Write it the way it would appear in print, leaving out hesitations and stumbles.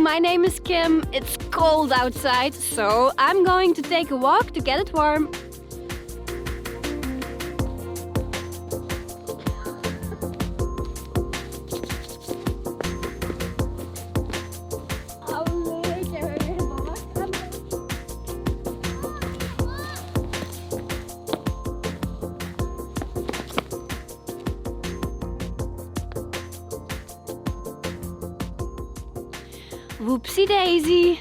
my name is Kim. It's cold outside, so I'm going to take a walk to get it warm. Whoopsie daisy!